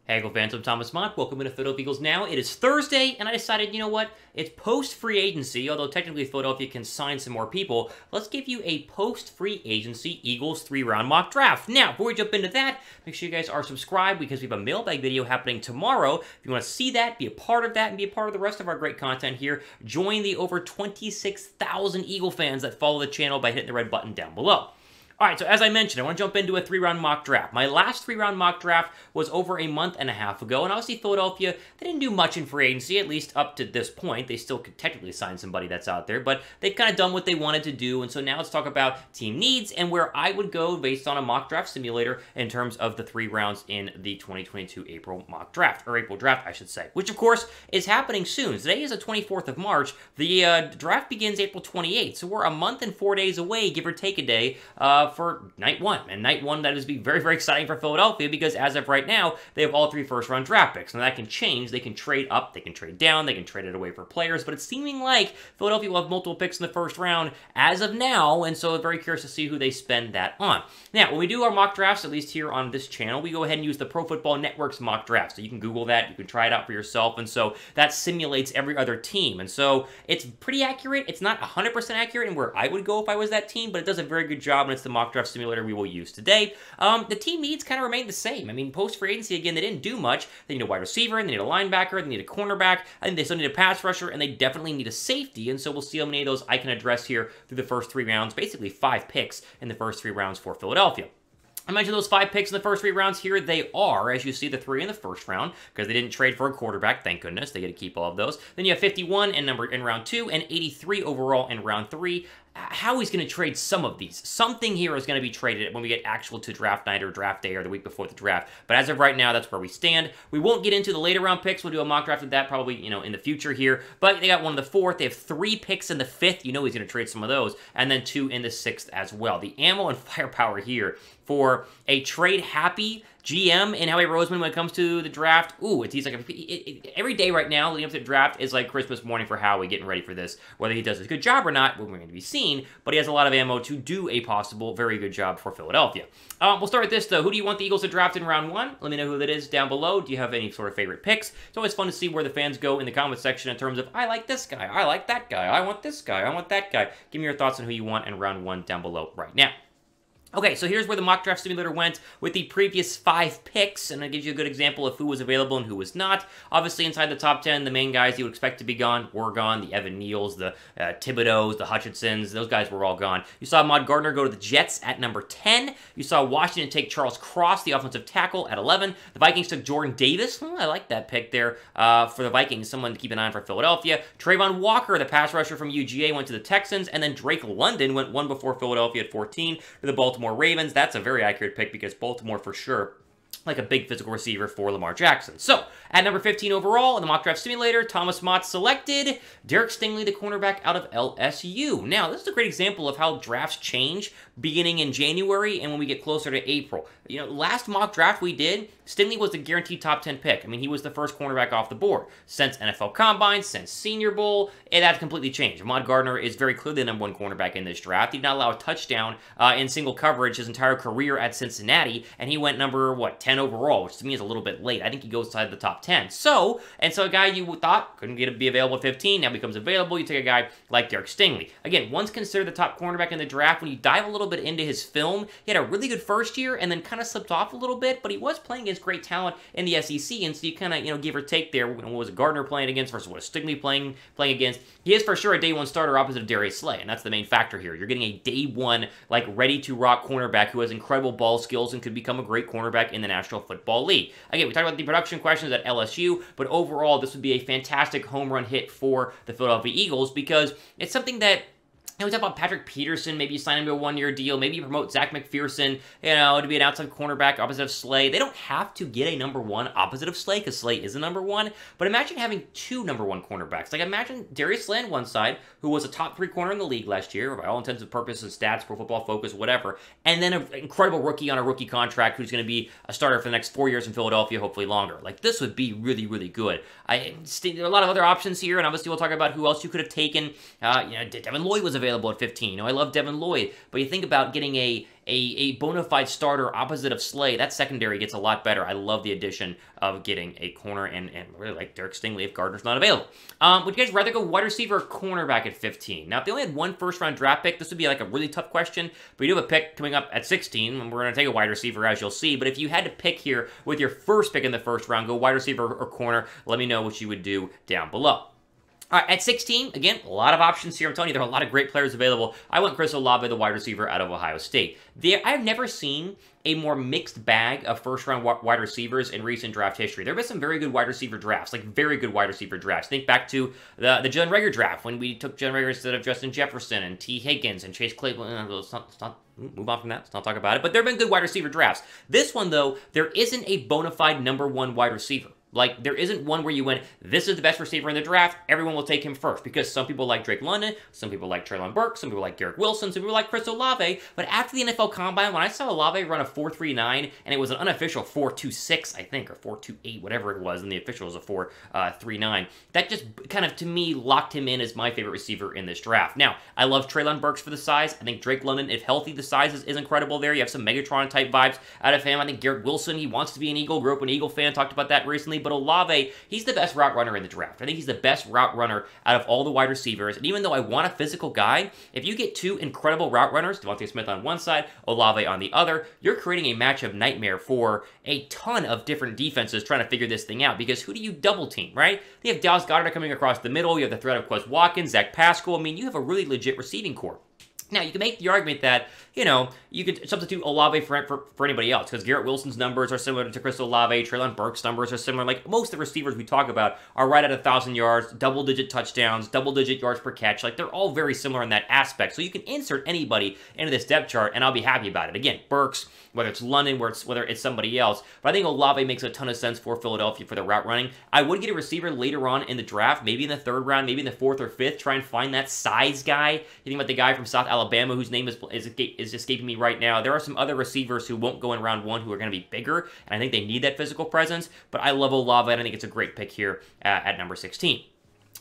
Hey, Eagle fans, I'm Thomas Mott. Welcome to Philadelphia Eagles Now. It is Thursday, and I decided, you know what? It's post-free agency, although technically Philadelphia can sign some more people. Let's give you a post-free agency Eagles 3-round mock draft. Now, before we jump into that, make sure you guys are subscribed because we have a mailbag video happening tomorrow. If you want to see that, be a part of that, and be a part of the rest of our great content here, join the over 26,000 Eagle fans that follow the channel by hitting the red button down below. All right, so as I mentioned, I want to jump into a 3-round mock draft. My last 3-round mock draft was over a month and a half ago, and obviously Philadelphia, they didn't do much in free agency, at least up to this point. They still could technically sign somebody that's out there, but they've kind of done what they wanted to do, and so now let's talk about team needs and where I would go based on a mock draft simulator in terms of the 3 rounds in the 2022 April mock draft, or April draft, I should say, which of course is happening soon. Today is the 24th of March. The draft begins April 28th, so we're a month and 4 days away, give or take a day, for night one. And night one, that is be very, very exciting for Philadelphia because as of right now, they have all 3 first-round draft picks. Now that can change. They can trade up, they can trade down, they can trade it away for players, but it's seeming like Philadelphia will have multiple picks in the first round as of now, and so I'm very curious to see who they spend that on. Now, when we do our mock drafts, at least here on this channel, we go ahead and use the Pro Football Network's mock draft. So you can Google that, you can try it out for yourself, and so that simulates every other team. And so it's pretty accurate. It's not 100% accurate in where I would go if I was that team, but it does a very good job, and it's the mock draft simulator we will use today. The team needs kind of remain the same. I mean, post-free agency, again, they didn't do much. They need a wide receiver, they need a linebacker, they need a cornerback, I think they still need a pass rusher, and they definitely need a safety, and so we'll see how many of those I can address here through the first 3 rounds, basically 5 picks in the first 3 rounds for Philadelphia. I mentioned those 5 picks in the first 3 rounds. Here they are, as you see, the 3 in the first round, because they didn't trade for a quarterback, thank goodness. They get to keep all of those. Then you have 51 in round 2, and 83 overall in round 3. How he's going to trade some of these. Something here is going to be traded when we get actual to draft night or draft day or the week before the draft. But as of right now, that's where we stand. We won't get into the later round picks. We'll do a mock draft of that probably, in the future here. But they got one in the 4th. They have 3 picks in the 5th. You know he's going to trade some of those. And then 2 in the 6th as well. The ammo and firepower here for a trade-happy GM in Howie Roseman when it comes to the draft. Ooh, he's like every day right now leading up to the draft is like Christmas morning for Howie getting ready for this. Whether he does a good job or not, we're going to be seen, but he has a lot of ammo to do a possible very good job for Philadelphia. We'll start with this though. Who do you want the Eagles to draft in round 1? Let me know who that is down below. Do you have any sort of favorite picks? It's always fun to see where the fans go in the comment section in terms of, I like this guy, I like that guy, I want this guy, I want that guy. Give me your thoughts on who you want in round 1 down below right now. Okay, so here's where the mock draft simulator went with the previous 5 picks, and it gives you a good example of who was available and who was not. Obviously, inside the top 10, the main guys you would expect to be gone were gone. The Evan Neals, the Thibodeaux, the Hutchinsons, those guys were all gone. You saw Mott Gardner go to the Jets at number 10. You saw Washington take Charles Cross, the offensive tackle, at 11. The Vikings took Jordan Davis. I like that pick there for the Vikings, someone to keep an eye on for Philadelphia. Trayvon Walker, the pass rusher from UGA, went to the Texans, and then Drake London went one before Philadelphia at 14 to the Baltimore Ravens. That's a very accurate pick because Baltimore for sure like a big physical receiver for Lamar Jackson. So, at number 15 overall in the mock draft simulator, Thomas Mott selected Derek Stingley, the cornerback out of LSU. Now, this is a great example of how drafts change beginning in January and when we get closer to April. Last mock draft we did, Stingley was the guaranteed top 10 pick. I mean, he was the first cornerback off the board. Since NFL Combine, since Senior Bowl, and that's completely changed. Mott Gardner is very clearly the number 1 cornerback in this draft. He did not allow a touchdown in single coverage his entire career at Cincinnati, and he went number, 10 overall, which to me is a little bit late. I think he goes inside the top 10. So a guy you thought couldn't be available at 15, now becomes available. You take a guy like Derek Stingley. Again, once considered the top cornerback in the draft, when you dive a little bit into his film, he had a really good first year and then kind of slipped off a little bit, but he was playing against great talent in the SEC, and so you kind of, give or take there. What was Gardner playing against versus what was Stingley playing against? He is for sure a day 1 starter opposite of Darius Slay, and that's the main factor here. You're getting a day 1, ready-to-rock cornerback who has incredible ball skills and could become a great cornerback in the National Football League. Again, we talked about the production questions at LSU, but overall, this would be a fantastic home run hit for the Philadelphia Eagles because it's something that we talk about Patrick Peterson, maybe you sign him to a 1-year deal, maybe you promote Zach McPherson, to be an outside cornerback opposite of Slay. They don't have to get a number 1 opposite of Slay, because Slay is a number 1, but imagine having 2 number 1 cornerbacks. Imagine Darius Slay on one side, who was a top 3 corner in the league last year, by all intents and purposes, stats, Pro Football Focus, whatever, and then an incredible rookie on a rookie contract who's going to be a starter for the next 4 years in Philadelphia, hopefully longer. This would be really, really good. There are a lot of other options here, and obviously we'll talk about who else you could have taken. Devin Lloyd was available available at 15. You know, I love Devin Lloyd, but you think about getting a bona fide starter opposite of Slay, that secondary gets a lot better. I love the addition of getting a corner and really like Derek Stingley if Gardner's not available. Would you guys rather go wide receiver or cornerback at 15? Now, if they only had one first-round draft pick, this would be like a really tough question, but you do have a pick coming up at 16, and we're going to take a wide receiver, as you'll see, but if you had to pick here with your first pick in the first round, go wide receiver or corner, let me know what you would do down below. All right, at 16, again, a lot of options here. I'm telling you, there are a lot of great players available. I went Chris Olave, the wide receiver out of Ohio State. I've never seen a more mixed bag of first-round wide receivers in recent draft history. There have been some very good wide receiver drafts, like very good wide receiver drafts. Think back to the Jalen Reagor draft when we took Jalen Reagor instead of Justin Jefferson and T. Higgins and Chase Claypool. Move on from that. Let's not talk about it. But there have been good wide receiver drafts. This one, though, there isn't a bona fide #1 wide receiver. Like, there isn't one where you went, this is the best receiver in the draft, everyone will take him first. Because some people like Drake London, some people like Treylon Burks, some people like Garrett Wilson, some people like Chris Olave. But after the NFL Combine, when I saw Olave run a 4.39, and it was an unofficial 4.26, I think, or 4.28, whatever it was, and the official was a 4.39, that just kind of, to me, locked him in as my favorite receiver in this draft. Now, I love Treylon Burks for the size. I think Drake London, if healthy, the size is incredible there. You have some Megatron-type vibes out of him. I think Garrett Wilson, he wants to be an Eagle, grew up an Eagle fan, talked about that recently. But Olave, he's the best route runner in the draft. I think he's the best route runner out of all the wide receivers. And even though I want a physical guy, if you get two incredible route runners, Devontae Smith on one side, Olave on the other, you're creating a matchup nightmare for a ton of different defenses trying to figure this thing out. Because who do you double team, right? You have Dallas Goedert coming across the middle. You have the threat of Quez Watkins, Zach Pascal. I mean, you have a really legit receiving core. Now, you can make the argument that, you know, you could substitute Olave for anybody else, because Garrett Wilson's numbers are similar to Chris Olave, Treylon Burks' numbers are similar. Like, most of the receivers we talk about are right at 1,000 yards, double-digit touchdowns, double-digit yards per catch. Like, they're all very similar in that aspect. So you can insert anybody into this depth chart, and I'll be happy about it. Again, Burks, whether it's London, whether it's somebody else. But I think Olave makes a ton of sense for Philadelphia for the route running. I would get a receiver later on in the draft, maybe in the 3rd round, maybe in the 4th or 5th, try and find that size guy. You think about the guy from South Alabama whose name is escaping me right now. There are some other receivers who won't go in round 1 who are going to be bigger, and I think they need that physical presence. But I love Olave, and I think it's a great pick here at number 16.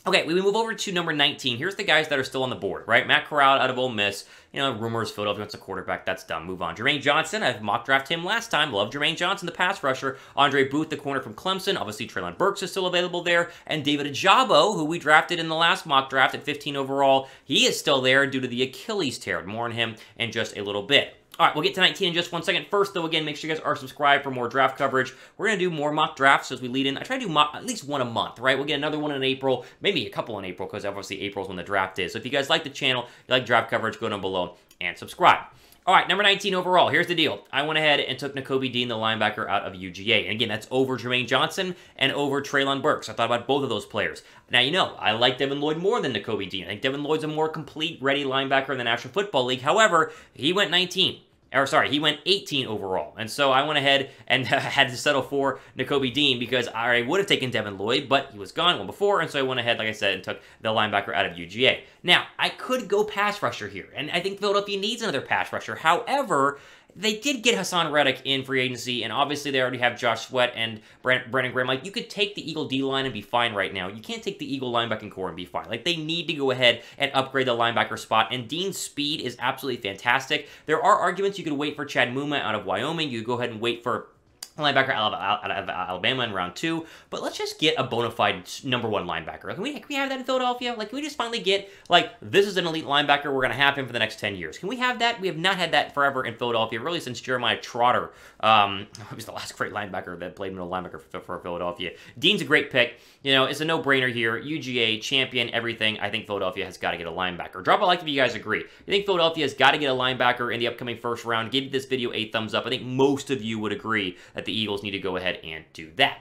Okay, we move over to number 19. Here's the guys that are still on the board, right? Matt Corral out of Ole Miss. You know, rumors, Philadelphia wants a quarterback. That's dumb. Move on. Jermaine Johnson, I've mock drafted him last time. Love Jermaine Johnson, the pass rusher. Andre Booth, the corner from Clemson. Obviously, Treylon Burks is still available there. And David Ajabo, who we drafted in the last mock draft at 15 overall. He is still there due to the Achilles tear. More on him in just a little bit. All right, we'll get to 19 in just 1 second. First, though, again, make sure you guys are subscribed for more draft coverage. We're going to do more mock drafts as we lead in. I try to do at least one a month, right? We'll get another one in April, maybe a couple in April, because obviously April's when the draft is. So if you guys like the channel, you like draft coverage, go down below and subscribe. All right, number 19 overall. Here's the deal. I went ahead and took Nakobe Dean, the linebacker out of UGA. And again, that's over Jermaine Johnson and over Treylon Burks. I thought about both of those players. Now, you know, I like Devin Lloyd more than Nakobe Dean. I think Devin Lloyd's a more complete, ready linebacker in the National Football League. However, he went 19. Or sorry, he went 18 overall. And so I went ahead and had to settle for Nakobe Dean because I would have taken Devin Lloyd, but he was gone one before, and so I went ahead, like I said, and took the linebacker out of UGA. Now, I could go pass rusher here, and I think Philadelphia needs another pass rusher. However, they did get Hassan Reddick in free agency, and obviously they already have Josh Sweat and Brandon Graham. Like, you could take the Eagle D-line and be fine right now. You can't take the Eagle linebacking core and be fine. Like, they need to go ahead and upgrade the linebacker spot, and Dean's speed is absolutely fantastic. There are arguments you could wait for Chad Muma out of Wyoming. You could go ahead and wait for linebacker out of Alabama in round 2, but let's just get a bona fide #1 linebacker. Like, can we have that in Philadelphia? Like, can we just finally get, like, this is an elite linebacker, we're going to have him for the next 10 years. Can we have that? We have not had that forever in Philadelphia, really since Jeremiah Trotter. He was the last great linebacker that played middle linebacker for Philadelphia. Dean's a great pick. You know, it's a no-brainer here. UGA, champion, everything. I think Philadelphia has got to get a linebacker. Drop a like if you guys agree. You think Philadelphia has got to get a linebacker in the upcoming first round? Give this video a thumbs up. I think most of you would agree that the Eagles need to go ahead and do that.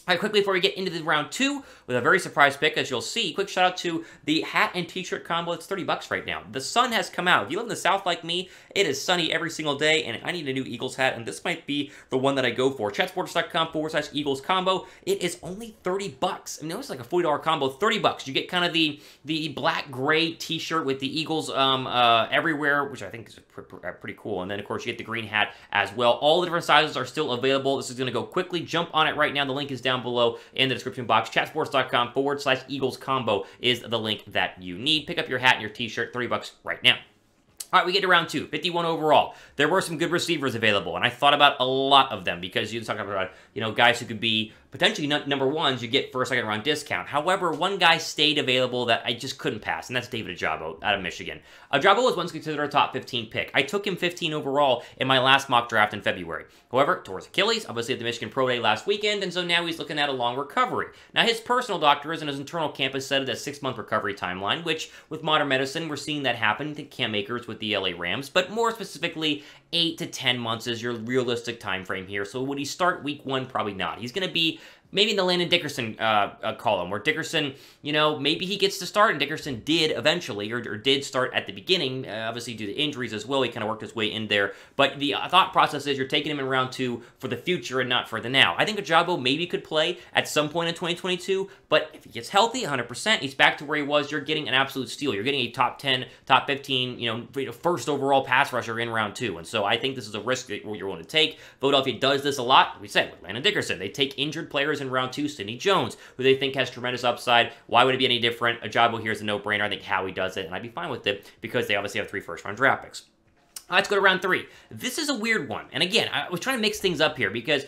All right, quickly before we get into the round 2 with a very surprise pick, as you'll see, quick shout out to the hat and t-shirt combo. It's $30 right now. The sun has come out. If you live in the South like me, it is sunny every single day, and I need a new Eagles hat, and this might be the one that I go for. Chatsports.com/Eagles combo. It is only $30. I mean, it's like a $40 combo, $30. You get kind of the black-gray t-shirt with the Eagles everywhere, which I think is pretty cool. And then, of course, you get the green hat as well. All the different sizes are still available. This is going to go quickly. Jump on it right now. The link is down down below in the description box. Chatsports.com/Eagles combo is the link that you need. Pick up your hat and your t-shirt, $30 right now. All right, we get to round 2, 51 overall. There were some good receivers available, and I thought about a lot of them because you're talking about, guys who could be potentially number ones. You get first, second round discount. However, one guy stayed available that I just couldn't pass, and that's David Ojabo out of Michigan. Ojabo was once considered a top 15 pick. I took him 15 overall in my last mock draft in February. However, towards Achilles, obviously at the Michigan Pro Day last weekend, and so now he's looking at a long recovery. Now, his personal doctors and his internal campus said it a 6-month recovery timeline, which with modern medicine, we're seeing that happen. I think Cam Akers with the LA Rams, but more specifically, 8 to 10 months is your realistic time frame here. So would he start week 1? Probably not. He's going to be maybe in the Landon Dickerson column, where Dickerson, maybe he gets to start, and Dickerson did eventually, or did start at the beginning, obviously due to injuries as well. He kind of worked his way in there. But the thought process is you're taking him in round 2 for the future and not for the now. I think Ojabo maybe could play at some point in 2022, but if he gets healthy, 100%, he's back to where he was. You're getting an absolute steal. You're getting a top 10, top 15, first overall pass rusher in round 2. And so I think this is a risk that you're willing to take. Philadelphia does this a lot. We said with Landon Dickerson, they take injured players in round 2. Sidney Jones, who they think has tremendous upside. Why would it be any different? Ojabo here is a no-brainer. I think Howie does it, and I'd be fine with it because they obviously have 3 first-round draft picks. Let's go to round 3. This is a weird one. And again, I was trying to mix things up here because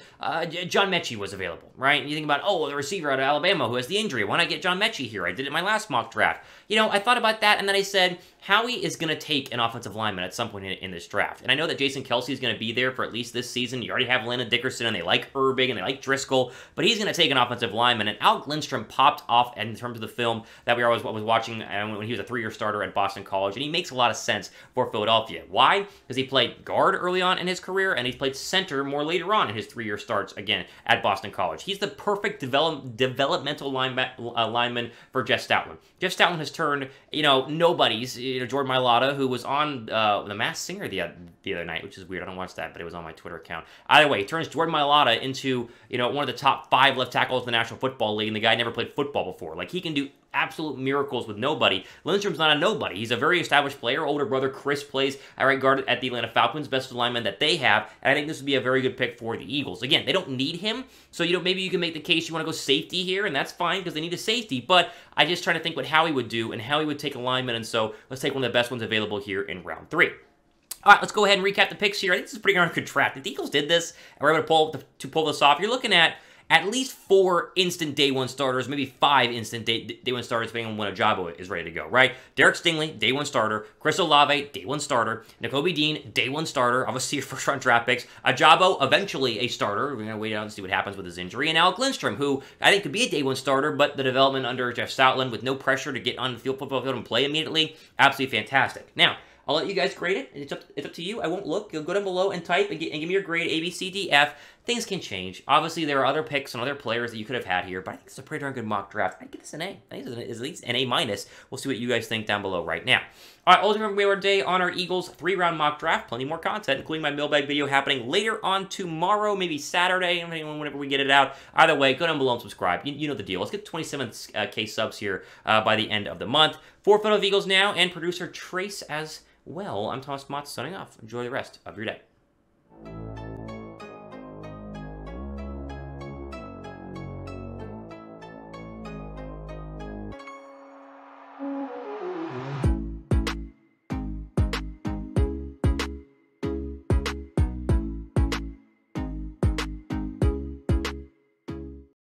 John Mechie was available, right? And you think about, the receiver out of Alabama who has the injury. Why not get John Mechie here? I did it in my last mock draft. I thought about that, and then I said, Howie is going to take an offensive lineman at some point in this draft. And I know that Jason Kelsey is going to be there for at least this season. You already have Landon Dickerson, and they like Urbig, and they like Driscoll, but he's going to take an offensive lineman. And Alec Lindstrom popped off in terms of the film that we was watching when he was a 3-year starter at Boston College, and he makes a lot of sense for Philadelphia. Why? Because he played guard early on in his career, and he played center more later on in his 3-year starts, again, at Boston College. He's the perfect developmental lineman for Jeff Stoutland. Jeff Stoutland has turned, nobodies, Jordan Mailata, who was on The Masked Singer the other night, which is weird. I don't watch that, but it was on my Twitter account. Either way, he turns Jordan Mailata into, one of the top 5 left tackles in the National Football League, and the guy never played football before. Like, he can do absolute miracles with nobody. Lindstrom's not a nobody. He's a very established player. Older brother Chris plays at right guard at the Atlanta Falcons, best lineman that they have, and I think this would be a very good pick for the Eagles. Again, they don't need him, so maybe you can make the case you want to go safety here, and that's fine because they need a safety, but I just trying to think what Howie would do, and Howie would take a lineman, and so let's take one of the best ones available here in round 3. All right, let's go ahead and recap the picks here. I think this is a pretty darn good draft. If the Eagles did this, and we're able to pull this off, you're looking at least 4 instant day 1 starters, maybe 5 instant day 1 starters, depending on when Ojabo is ready to go, right? Derek Stingley, day 1 starter. Chris Olave, day 1 starter. Nakobe Dean, day 1 starter. Obviously, your first-round draft picks. Ojabo, eventually a starter. We're going to wait out and see what happens with his injury. And Alec Lindstrom, who I think could be a day 1 starter, but the development under Jeff Stoutland with no pressure to get on the football field and play immediately, absolutely fantastic. Now, I'll let you guys grade it. It's up to you. I won't look. You'll go down below and type and give me your grade, A, B, C, D, F. Things can change. Obviously, there are other picks and other players that you could have had here, but I think it's a pretty darn good mock draft. I'd give this an A. I think it's at least an A-. We'll see what you guys think down below right now. All right, Ultimate Reward Day on our Eagles 3-round mock draft. Plenty more content, including my mailbag video happening later on tomorrow, maybe Saturday, whenever we get it out. Either way, go down below and subscribe. You know the deal. Let's get 27K subs here by the end of the month. For Photo of Eagles now, and producer Trace as well. I'm Thomas Mott, signing off. Enjoy the rest of your day.